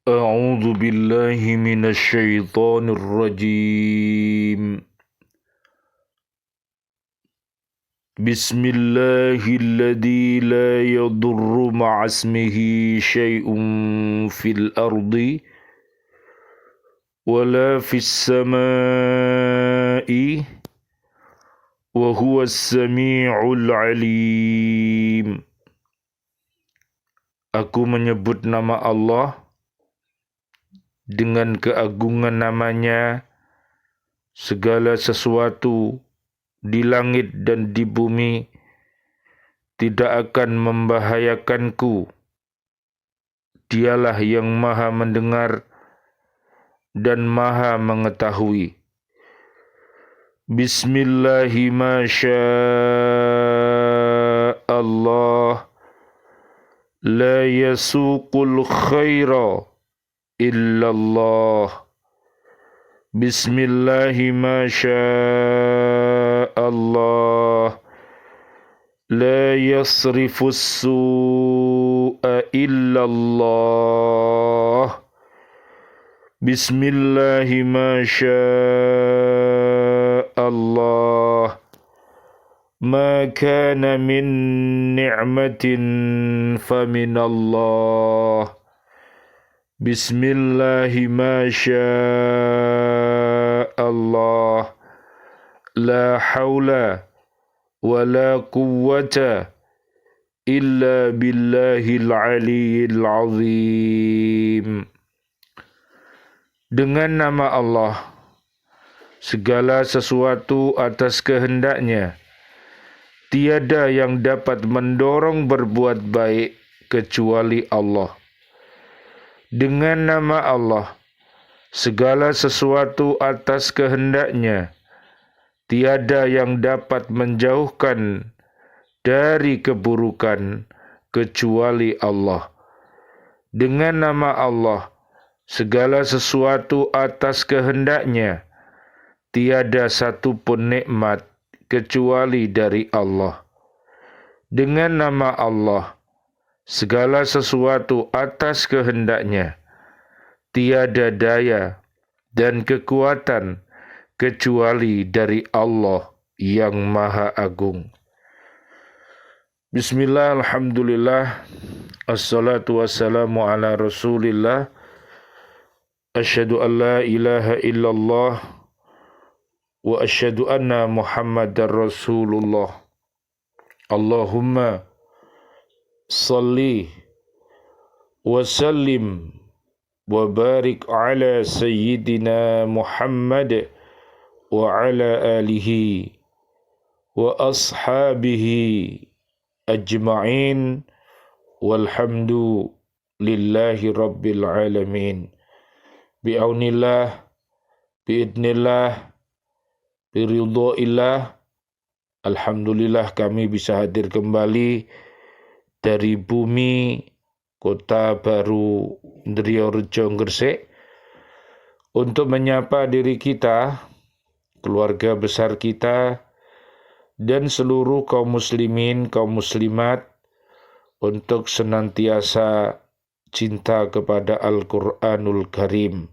أعوذ بالله من الشيطان الرجيم. بسم الله الذي لا يضر مع اسمه شيء في الأرض ولا في السماء وهو السميع العليم. Aku menyebut nama Allah dengan keagungan namanya. Segala sesuatu di langit dan di bumi tidak akan membahayakanku. Dialah yang maha mendengar dan maha mengetahui. Bismillahi masya'Allah la yasuqul khaira illallah. Bismillahi masya'Allah la yasrifus su'a illallah. Bismillahi masya'Allah ma kana min ni'matin faminallah. Bismillahi masya'Allah la hawla wa la quwwata illa billahil aliyyil azim. Dengan nama Allah, segala sesuatu atas kehendaknya, tiada yang dapat mendorong berbuat baik kecuali Allah. Dengan nama Allah, segala sesuatu atas kehendaknya, tiada yang dapat menjauhkan dari keburukan kecuali Allah. Dengan nama Allah, segala sesuatu atas kehendaknya, tiada satu pun nikmat kecuali dari Allah. Dengan nama Allah, segala sesuatu atas kehendaknya, tiada daya dan kekuatan kecuali dari Allah yang Maha Agung. Bismillah, alhamdulillah, assalatu wassalamu ala rasulillah, asyhadu an la ilaha illallah, wa asyhadu anna muhammadar rasulullah. Allahumma salli wa sallim wa barik ala sayyidina Muhammad wa ala alihi wa ashabihi ajma'in walhamdu lillahi rabbil alamin. Bi'aunillah, bi'idnillah, biridhoillah, alhamdulillah kami bisa hadir kembali dari bumi Kota Baru Ndriyorejo Gresik untuk menyapa diri kita, keluarga besar kita, dan seluruh kaum muslimin, kaum muslimat untuk senantiasa cinta kepada Al-Quranul Karim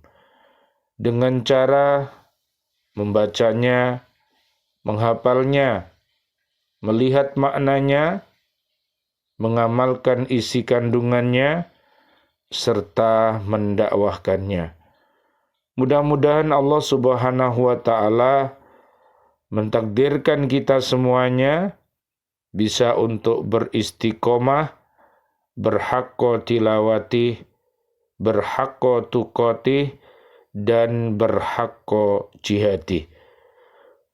dengan cara membacanya, menghafalnya, melihat maknanya, mengamalkan isi kandungannya, serta mendakwahkannya. Mudah-mudahan Allah Subhanahu wa Ta'ala mentakdirkan kita semuanya bisa untuk beristiqomah, berhaqqa tilawati, berhaqqa tuqati, dan berhaqqa jihadi.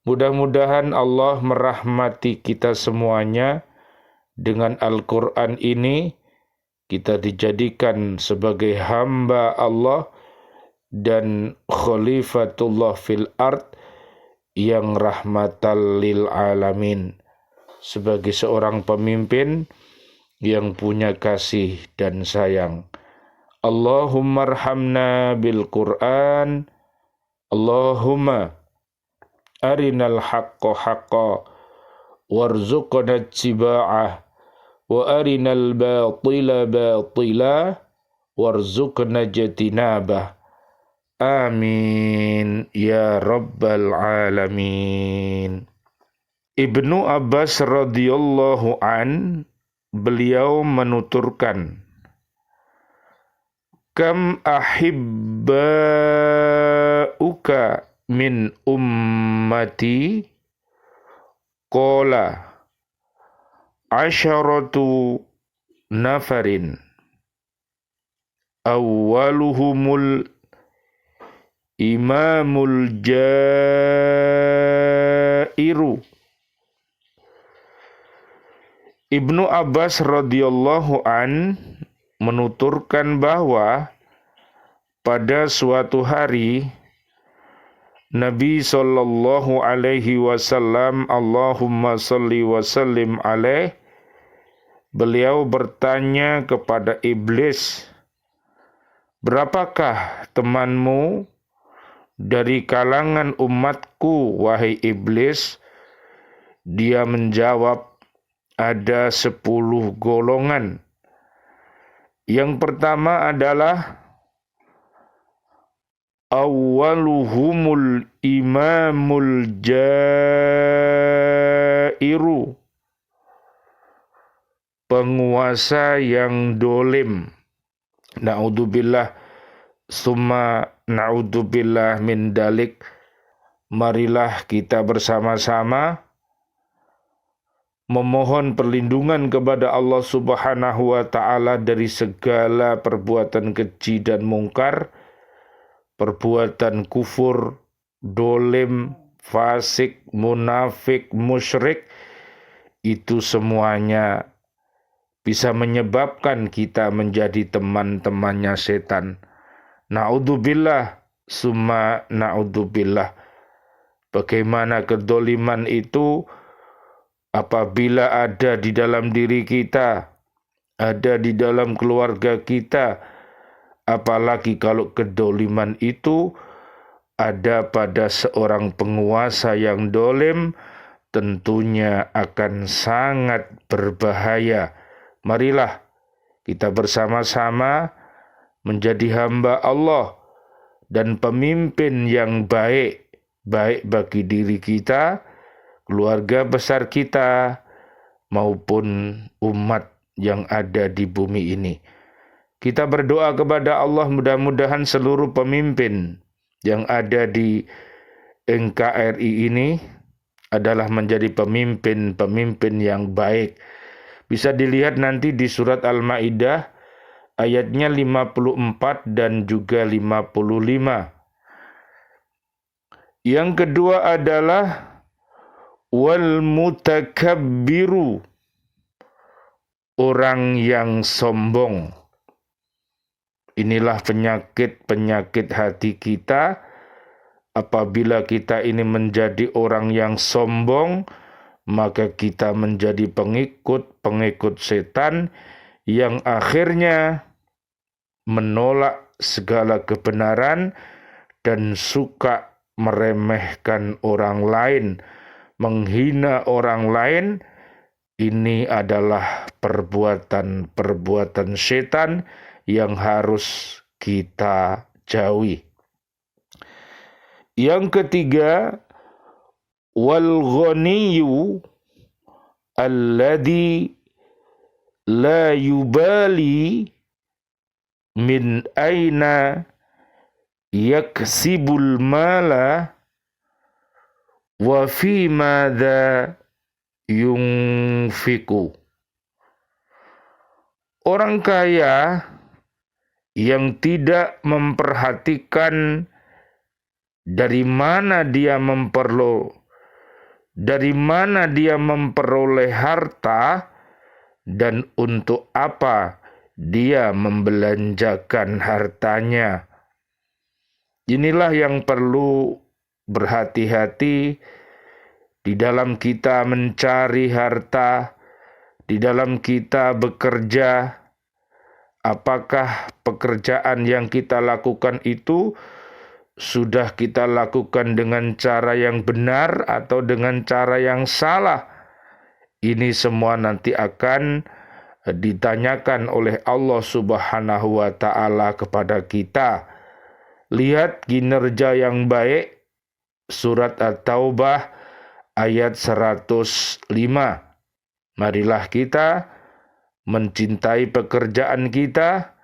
Mudah-mudahan Allah merahmati kita semuanya. Dengan Al-Quran ini, kita dijadikan sebagai hamba Allah dan khalifatullah fil ard yang rahmatan lil alamin. Sebagai seorang pemimpin yang punya kasih dan sayang. Allahumma arhamna bil Qur'an. Allahumma arinal haqqa haqqa warzuqna ittiba'ah wa arinal batila batila warzuqna jatinabah. Amin ya rabbal alamin. Ibnu Abbas radhiyallahu an, beliau menuturkan, kam ahibba'uka min ummati, qala asyaratu nafarin, awwaluhumul imamul jairu. Ibnu Abbas radhiyallahu an menuturkan bahwa pada suatu hari Nabi sallallahu alaihi wasallam, Allahumma salli wa sallim alaih, beliau bertanya kepada iblis, berapakah temanmu dari kalangan umatku, wahai iblis? Dia menjawab, ada 10 golongan. Yang pertama adalah awwaluhumul imamul jairu, penguasa yang dolim. Na'udzubillah summa na'udzubillah min dalik. Marilah kita bersama-sama memohon perlindungan kepada Allah Subhanahu wa ta'ala dari segala perbuatan keji dan mungkar, perbuatan kufur, dolim, fasik, munafik, musyrik. Itu semuanya bisa menyebabkan kita menjadi teman-temannya setan. Na'udzubillah summa na'udzubillah. Bagaimana kedoliman itu apabila ada di dalam diri kita, ada di dalam keluarga kita, apalagi kalau kedoliman itu ada pada seorang penguasa yang dolim, tentunya akan sangat berbahaya. Marilah kita bersama-sama menjadi hamba Allah dan pemimpin yang baik, baik bagi diri kita, keluarga besar kita, maupun umat yang ada di bumi ini. Kita berdoa kepada Allah, mudah-mudahan seluruh pemimpin yang ada di NKRI ini adalah menjadi pemimpin-pemimpin yang baik. Bisa dilihat nanti di surat Al-Maidah ayatnya 54 dan juga 55. Yang kedua adalah wal mutakabbiru, orang yang sombong. Inilah penyakit-penyakit hati kita. Apabila kita ini menjadi orang yang sombong, maka kita menjadi pengikut setan yang akhirnya menolak segala kebenaran dan suka meremehkan orang lain, menghina orang lain. Ini adalah perbuatan-perbuatan setan yang harus kita jauhi. Yang ketiga, wal ghaniyyu alladhi la yubali min aina yaksibul mala wa fi madza yunfiku. Orang kaya yang tidak memperhatikan dari mana dia memperoleh harta dan untuk apa dia membelanjakan hartanya. Inilah yang perlu berhati-hati di dalam kita mencari harta, di dalam kita bekerja. Apakah pekerjaan yang kita lakukan itu sudah kita lakukan dengan cara yang benar atau dengan cara yang salah? Ini semua nanti akan ditanyakan oleh Allah Subhanahu wa taala kepada kita. Lihat kinerja yang baik, surat At-Taubah ayat 105. Marilah kita mencintai pekerjaan kita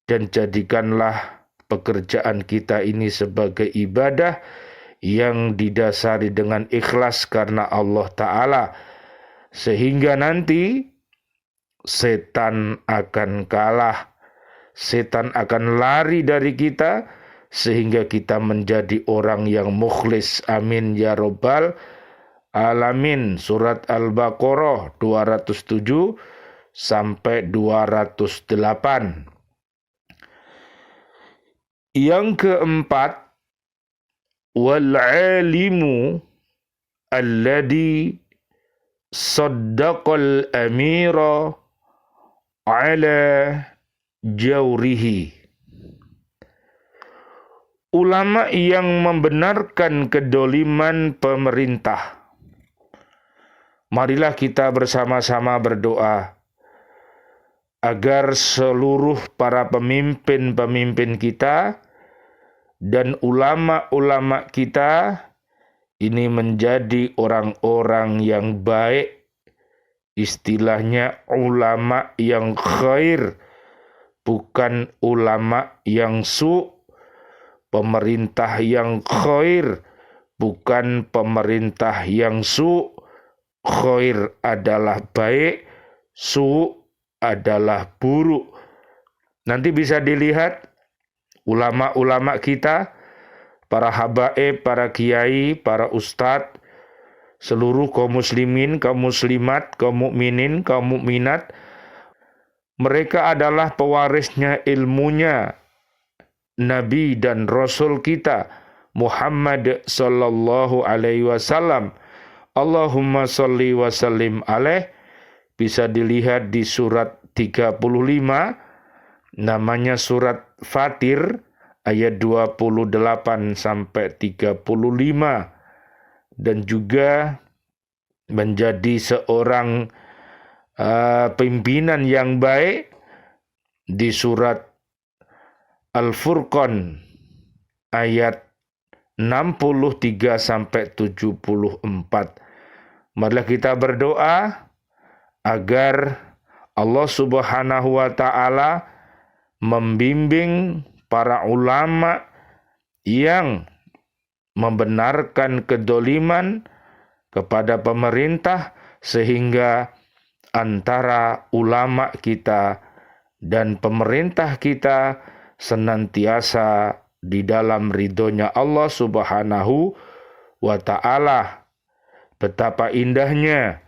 dan jadikanlah pekerjaan kita ini sebagai ibadah yang didasari dengan ikhlas karena Allah Ta'ala. Sehingga nanti setan akan kalah, setan akan lari dari kita, sehingga kita menjadi orang yang mukhlis. Amin ya Rabbal Alamin. Surat Al-Baqarah 207 sampai 208. Yang keempat, wal alimu alladhi saddaqal amira ala jawrihi. Ulama yang membenarkan kedoliman pemerintah. Marilah kita bersama-sama berdoa agar seluruh para pemimpin-pemimpin kita dan ulama-ulama kita ini menjadi orang-orang yang baik. Istilahnya ulama yang khair, bukan ulama yang su'. Pemerintah yang khair, bukan pemerintah yang su'. Khair adalah baik, su' adalah buruk. Nanti bisa dilihat ulama-ulama kita, para habaib, para kiai, para ustadz, seluruh kaum muslimin, kaum muslimat, kaum mukminin, kaum mukminat, mereka adalah pewarisnya ilmunya Nabi dan Rasul kita Muhammad sallallahu alaihi wasallam. Allahumma salli wa sallim alaih. Bisa dilihat di surat 35, namanya surat Fatir, ayat 28 sampai 35. Dan juga menjadi seorang pimpinan yang baik di surat Al-Furqan ayat 63 sampai 74. Marilah kita berdoa agar Allah Subhanahu wa taala membimbing para ulama yang membenarkan kedoliman kepada pemerintah, sehingga antara ulama kita dan pemerintah kita senantiasa di dalam ridhonya Allah Subhanahu wa ta'ala. Betapa indahnya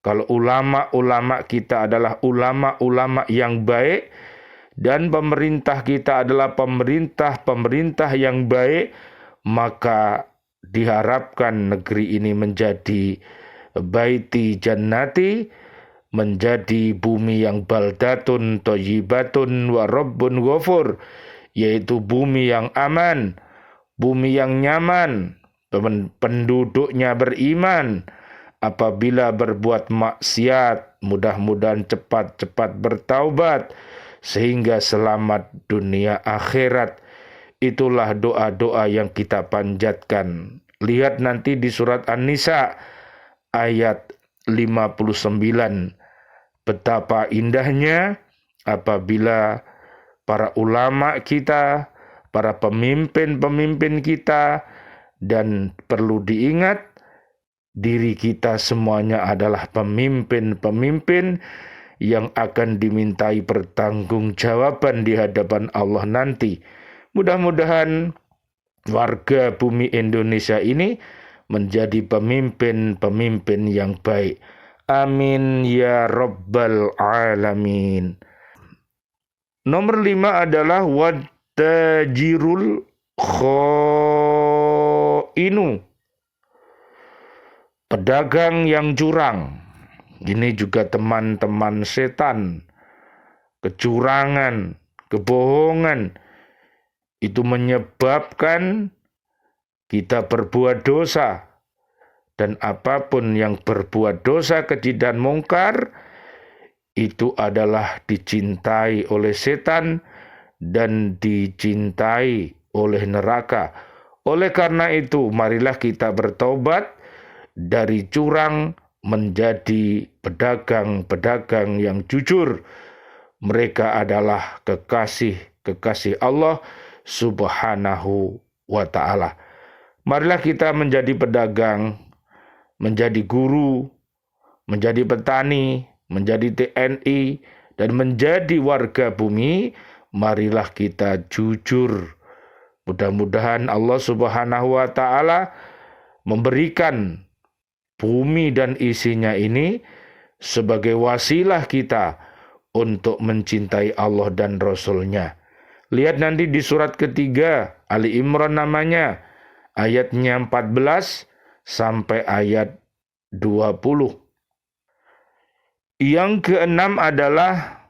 kalau ulama-ulama kita adalah ulama-ulama yang baik dan pemerintah kita adalah pemerintah yang baik, maka diharapkan negeri ini menjadi baiti jannati, menjadi bumi yang baldatun thayyibatun wa rabbun ghafur, yaitu bumi yang aman, bumi yang nyaman, penduduknya beriman. Apabila berbuat maksiat, mudah-mudahan cepat-cepat bertaubat sehingga selamat dunia akhirat. Itulah doa-doa yang kita panjatkan. Lihat nanti di surat An-Nisa ayat 59. Betapa indahnya apabila para ulama kita, para pemimpin-pemimpin kita, dan perlu diingat, diri kita semuanya adalah pemimpin-pemimpin yang akan dimintai pertanggungjawaban di hadapan Allah nanti. Mudah-mudahan warga bumi Indonesia ini menjadi pemimpin-pemimpin yang baik. Amin ya Rabbal Alamin. Nomor 5 adalah wadtajirul khoinu, pedagang yang curang. Ini juga teman-teman setan. Kecurangan, kebohongan, itu menyebabkan kita berbuat dosa. Dan apapun yang berbuat dosa, keji dan mungkar, itu adalah dicintai oleh setan dan dicintai oleh neraka. Oleh karena itu, marilah kita bertobat dari curang menjadi pedagang-pedagang yang jujur. Mereka adalah kekasih-kekasih Allah Subhanahu wa ta'ala. Marilah kita menjadi pedagang, menjadi guru, menjadi petani, menjadi TNI, dan menjadi warga bumi. Marilah kita jujur. Mudah-mudahan Allah Subhanahu wa ta'ala memberikan bumi dan isinya ini sebagai wasilah kita untuk mencintai Allah dan Rasul-Nya. Lihat nanti di surat ketiga, Ali Imran namanya, ayatnya 14 sampai ayat 20. Yang keenam adalah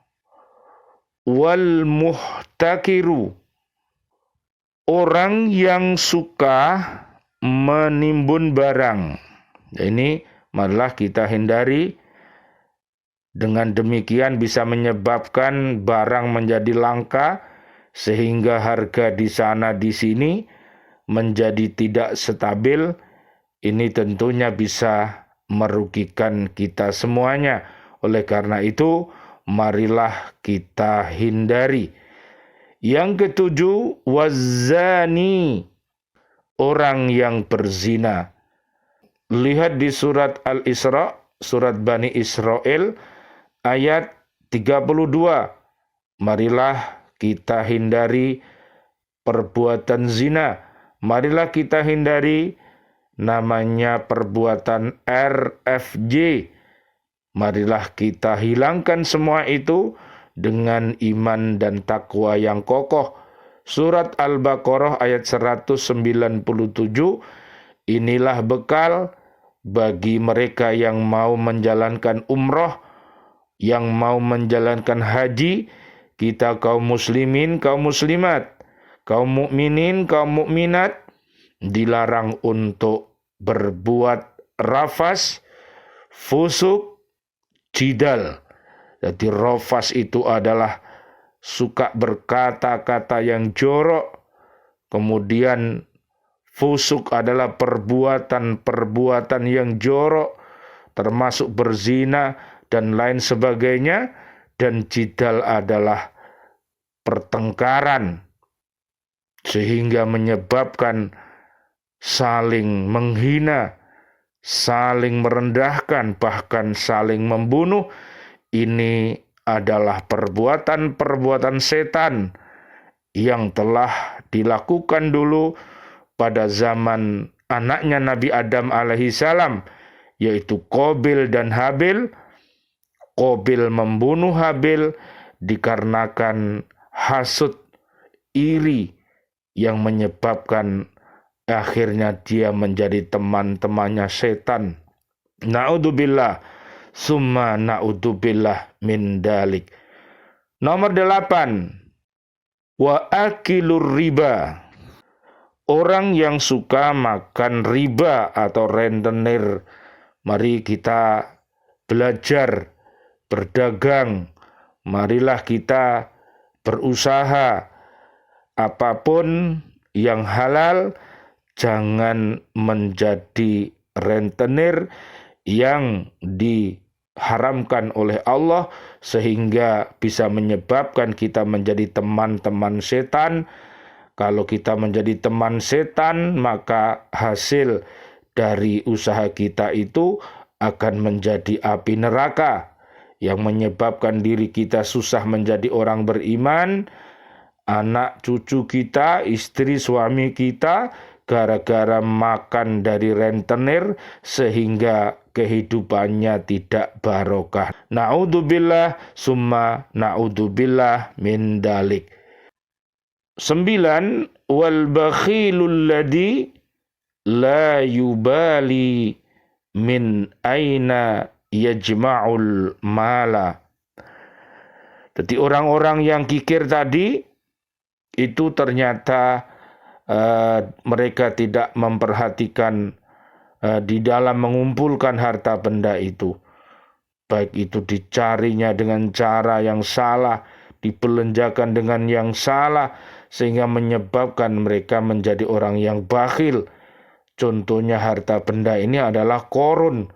wal muhtakiru, orang yang suka menimbun barang. Ini marilah kita hindari. Dengan demikian bisa menyebabkan barang menjadi langka, sehingga harga di sana di sini menjadi tidak stabil. Ini tentunya bisa merugikan kita semuanya. Oleh karena itu, marilah kita hindari. Yang ketujuh, wazani, orang yang berzina. Lihat di surat Al-Isra, surat Bani Israel, ayat 32. Marilah kita hindari perbuatan zina. Marilah kita hindari namanya perbuatan RFJ. Marilah kita hilangkan semua itu dengan iman dan takwa yang kokoh. Surat Al-Baqarah ayat 197. Inilah bekal bagi mereka yang mau menjalankan umroh, yang mau menjalankan haji. Kita kaum muslimin, kaum muslimat, kaum mukminin, kaum mukminat dilarang untuk berbuat rafas, fusuk, jidal. Jadi rafas itu adalah suka berkata-kata yang jorok. Kemudian fusuk adalah perbuatan-perbuatan yang jorok, termasuk berzina dan lain sebagainya. Dan jidal adalah pertengkaran, sehingga menyebabkan saling menghina, saling merendahkan, bahkan saling membunuh. Ini adalah perbuatan-perbuatan setan yang telah dilakukan dulu pada zaman anaknya Nabi Adam alaihissalam, yaitu Qabil dan Habil. Qabil membunuh Habil dikarenakan hasud, iri, yang menyebabkan akhirnya dia menjadi teman-temannya setan. Na'udzubillah, summa na'udzubillah min dalik. Nomor 8, wa akilur riba, orang yang suka makan riba atau rentenir. Mari kita belajar berdagang, marilah kita berusaha. Apapun yang halal, jangan menjadi rentenir yang diharamkan oleh Allah, sehingga bisa menyebabkan kita menjadi teman-teman setan. Kalau kita menjadi teman setan, maka hasil dari usaha kita itu akan menjadi api neraka, yang menyebabkan diri kita susah menjadi orang beriman, anak cucu kita, istri suami kita, gara-gara makan dari rentenir, sehingga kehidupannya tidak barokah. Na'udzubillah, summa na'udzubillah min dalik. 9, wal bakhilul ladzi la yubali min aina yajma'ul mala. Jadi orang-orang yang kikir tadi itu ternyata mereka tidak memperhatikan di dalam mengumpulkan harta benda itu. baik itu dicarinya dengan cara yang salah, dibelanjakan dengan yang salah, sehingga menyebabkan mereka menjadi orang yang bakhil. Contohnya harta benda ini adalah korun.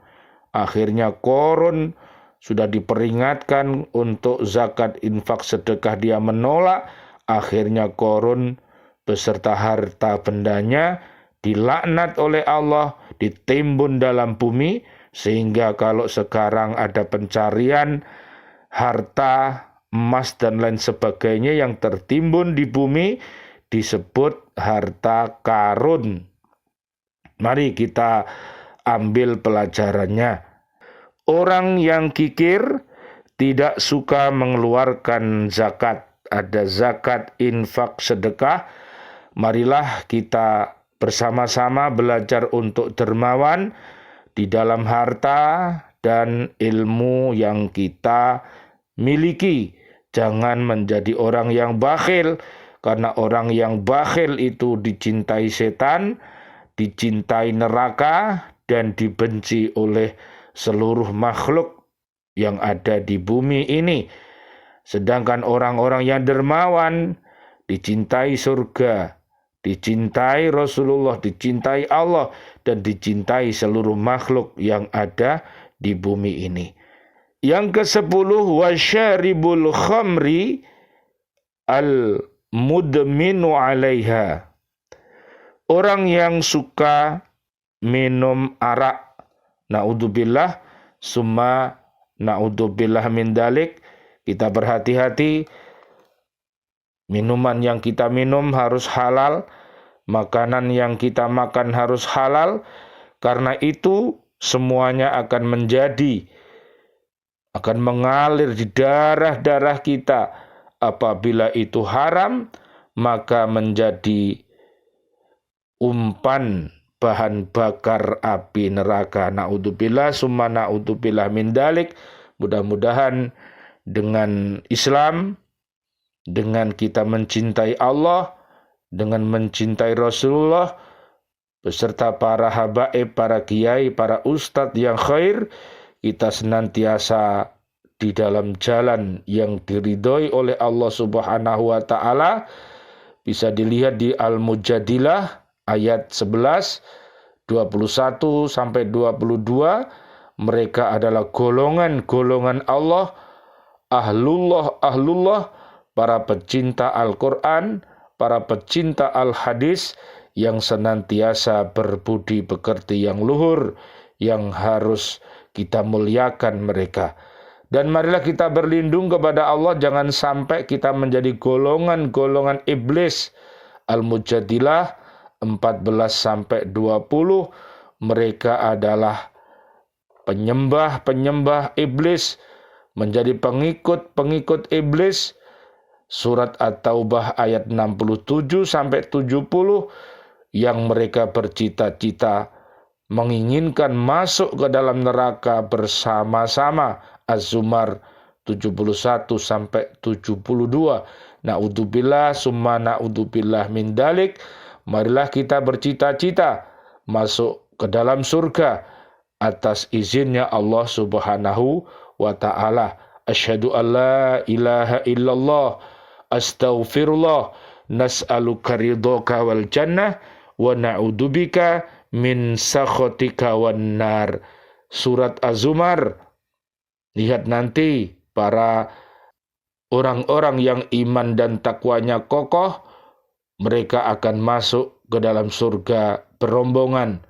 Akhirnya korun sudah diperingatkan untuk zakat, infak, sedekah, dia menolak. Akhirnya korun beserta harta bendanya dilaknat oleh Allah, ditimbun dalam bumi, sehingga kalau sekarang ada pencarian harta, emas dan lain sebagainya yang tertimbun di bumi disebut harta karun. Mari kita ambil pelajarannya. Orang yang kikir tidak suka mengeluarkan zakat. Ada zakat, infak, sedekah. Marilah kita bersama-sama belajar untuk dermawan di dalam harta dan ilmu yang kita miliki. Jangan menjadi orang yang bakhil, karena orang yang bakhil itu dicintai setan, dicintai neraka, dan dibenci oleh seluruh makhluk yang ada di bumi ini. Sedangkan orang-orang yang dermawan dicintai surga, dicintai Rasulullah, dicintai Allah, dan dicintai seluruh makhluk yang ada di bumi ini. Yang ke-10, wasyaribul khamri al-mudminu alaiha. Orang yang suka minum arak, naudzubillah, summa naudzubillah min dalik. Kita berhati-hati, minuman yang kita minum harus halal, makanan yang kita makan harus halal, karena itu semuanya akan mengalir di darah-darah kita. Apabila itu haram, maka menjadi umpan bahan bakar api neraka. Naudzubillah summa naudzubillah min dalik. Mudah-mudahan dengan Islam, dengan kita mencintai Allah, dengan mencintai Rasulullah, beserta para habaib, para kiai, para ustadz yang khair, kita senantiasa di dalam jalan yang diridhoi oleh Allah Subhanahu wa taala. Bisa dilihat di Al-Mujadilah ayat 11, 21 sampai 22. Mereka adalah golongan-golongan Allah, ahlullah, para pecinta Al-Quran, para pecinta Al-Hadis, yang senantiasa berbudi pekerti yang luhur, yang harus kita muliakan mereka. Dan marilah kita berlindung kepada Allah, jangan sampai kita menjadi golongan-golongan iblis. Al-Mujadilah 14 sampai 20, mereka adalah penyembah-penyembah iblis, menjadi pengikut-pengikut iblis. Surat At-Taubah ayat 67 sampai 70, yang mereka bercita-cita menginginkan masuk ke dalam neraka bersama-sama. Az-Zumar 71 sampai 72. Naudzubillah summa naudzubillah min dalik. Marilah kita bercita-cita masuk ke dalam surga atas izinnya Allah Subhanahu wa taala. Asyhadu an la ilaha illallah, astaghfirullah, nas'aluka ridhaka wal jannah wa na'udzubika min sakhatika wan nar. Surat Az-Zumar. Lihat nanti para orang-orang yang iman dan takwanya kokoh, mereka akan masuk ke dalam surga berombongan.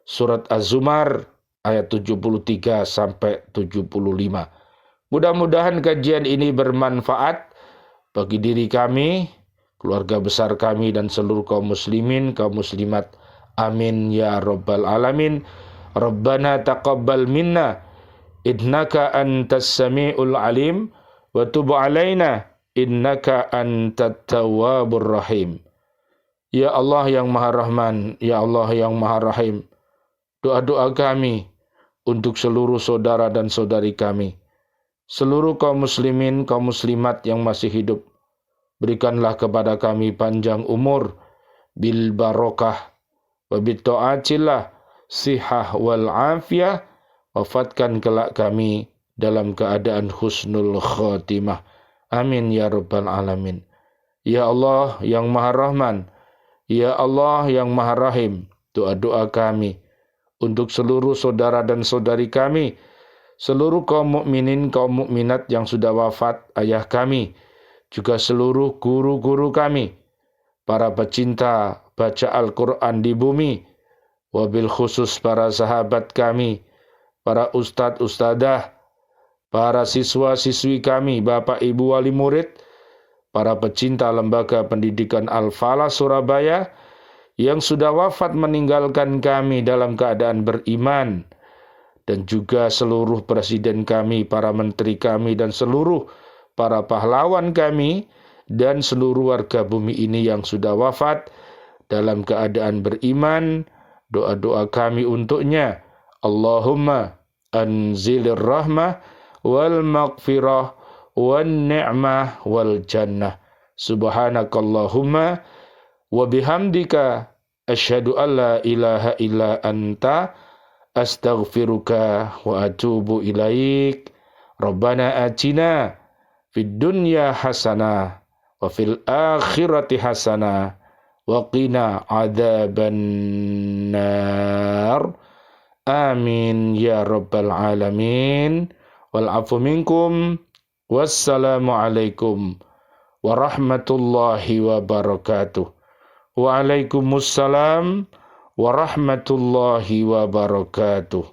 Surat Az-Zumar ayat 73 sampai 75. Mudah-mudahan kajian ini bermanfaat bagi diri kami, keluarga besar kami, dan seluruh kaum muslimin, kaum muslimat. Amin ya rabbal alamin. Rabbana taqabbal minna innaka antas samiul alim wa tub alaina innaka antat tawwabur rahim. Ya Allah yang Maha Rahman, ya Allah yang Maha Rahim, doa-doa kami untuk seluruh saudara dan saudari kami, seluruh kaum muslimin, kaum muslimat yang masih hidup, berikanlah kepada kami panjang umur, bil barokah, wa bit ta'atillah, sihah wal afiyah. Wafatkan kelak kami dalam keadaan husnul khotimah. Amin ya rabbal alamin. Ya Allah yang Maha Rahman, ya Allah yang Maha Rahim, doa-doa kami untuk seluruh saudara dan saudari kami, seluruh kaum mukminin, kaum mukminat yang sudah wafat, ayah kami, juga seluruh guru-guru kami, para pecinta baca Al-Quran di bumi, wabil khusus para sahabat kami, para ustadz, ustadzah, para siswa-siswi kami, bapak ibu wali murid, para pecinta lembaga pendidikan Al-Falah Surabaya, yang sudah wafat meninggalkan kami dalam keadaan beriman, dan juga seluruh presiden kami, para menteri kami, dan seluruh para pahlawan kami, dan seluruh warga bumi ini yang sudah wafat dalam keadaan beriman. Doa-doa kami untuknya, Allahumma anzilir rahmah wal maghfirah wan ni'mah wal jannah. Subhanakallahumma wa bihamdika asyhadu an la ilaha illa anta astaghfiruka wa atubu ilaik. Rabbana atina fid dunya hasanah wa fil akhirati hasanah wa qina adzabannar. Amin ya rabbal alamin. Wal afu minkum. Wassalamualaikum warahmatullahi wabarakatuh. Waalaikumsalam warahmatullahi wabarakatuh.